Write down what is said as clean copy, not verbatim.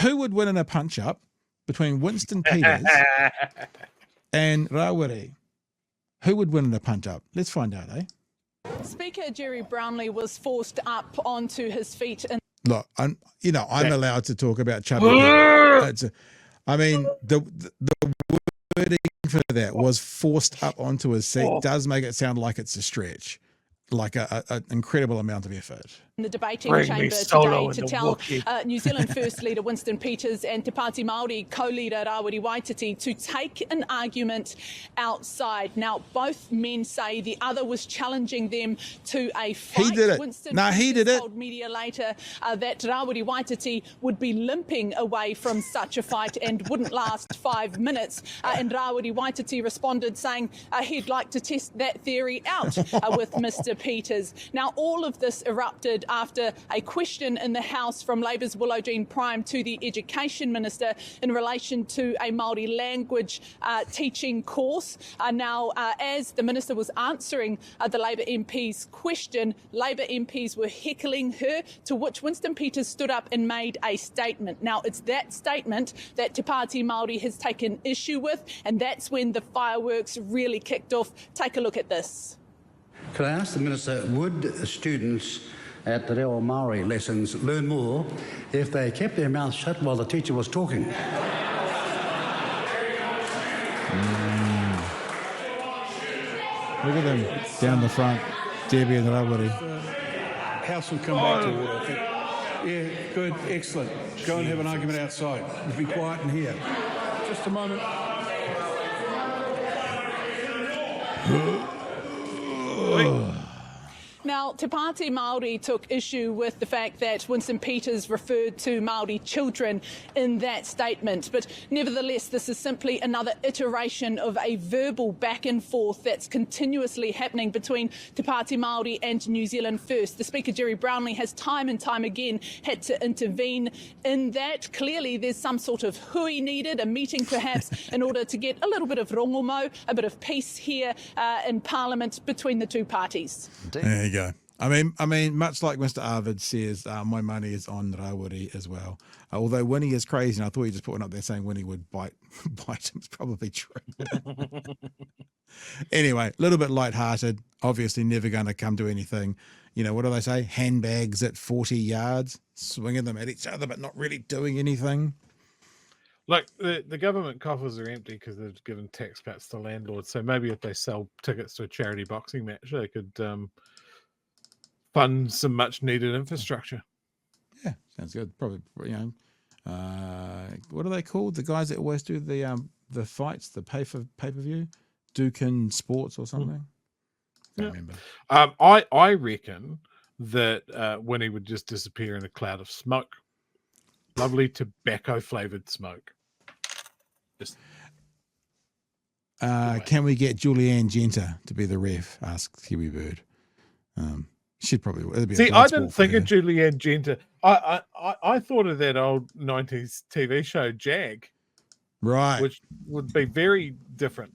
Who would win in a punch-up between Winston Peters and Rarwiri? Who would win in a punch-up? Let's find out, eh? Speaker Jerry Brownlee was forced up onto his feet. Look, I'm allowed to talk about chubby. The wording for that was forced up onto his seat. Does make it sound like it's a stretch, like an incredible amount of effort. In the debating chamber today to tell New Zealand First Leader Winston Peters and Te Pāti Māori co-leader Rarwiri Waititi to take an argument outside. Now, both men say the other was challenging them to a fight. He did it. Winston He did it. told media later that Rarwiri Waititi would be limping away from such a fight and wouldn't last 5 minutes. And Rarwiri Waititi responded saying he'd like to test that theory out with Mr Peters. Now, all of this erupted after a question in the House from Labour's Willow Jean Prime to the Education Minister in relation to a Māori language teaching course. Now, as the Minister was answering the Labour MP's question, Labour MPs were heckling her, to which Winston Peters stood up and made a statement. Now, it's that statement that Te Pāti Māori has taken issue with, and that's when the fireworks really kicked off. Take a look at this. Could I ask the Minister, would students at the Reo Māori lessons learn more if they kept their mouths shut while the teacher was talking? Look at them down the front, Debbie and Rarwiri. House will come back to order, I think. Yeah, good, excellent. Go and have an argument outside. We'll be quiet in here. Just a moment. Now, Te Pāti Māori took issue with the fact that Winston Peters referred to Māori children in that statement. But nevertheless, this is simply another iteration of a verbal back and forth that's continuously happening between Te Pāti Māori and New Zealand First. The Speaker, Jerry Brownlee, has time and time again had to intervene in that. Clearly, there's some sort of hui needed, a meeting perhaps, in order to get a little bit of rongomo, a bit of peace here in Parliament between the two parties. There you go. I mean, much like Mr. Arvid says, my money is on Rarwiri as well. Although Winnie is crazy, and I thought he just put one up there saying Winnie would bite him. It's probably true. Anyway, a little bit lighthearted. Obviously, never going to come to anything. You know, what do they say? Handbags at 40 yards, swinging them at each other, but not really doing anything. Look, the government coffers are empty because they've given tax cuts to landlords. So maybe if they sell tickets to a charity boxing match, they could fund some much needed infrastructure. Yeah, sounds good. Probably, what are they called? The guys that always do the fights, the pay-per-view? Dukin Sports or something? Can't remember. I reckon that Winnie would just disappear in a cloud of smoke. Lovely tobacco-flavoured smoke. Can we get Julianne Genter to be the ref? Asks Kiwi Bird. She'd probably see. I didn't think of Julianne Genter. I thought of that old 90s TV show Jag, right? Which would be very different.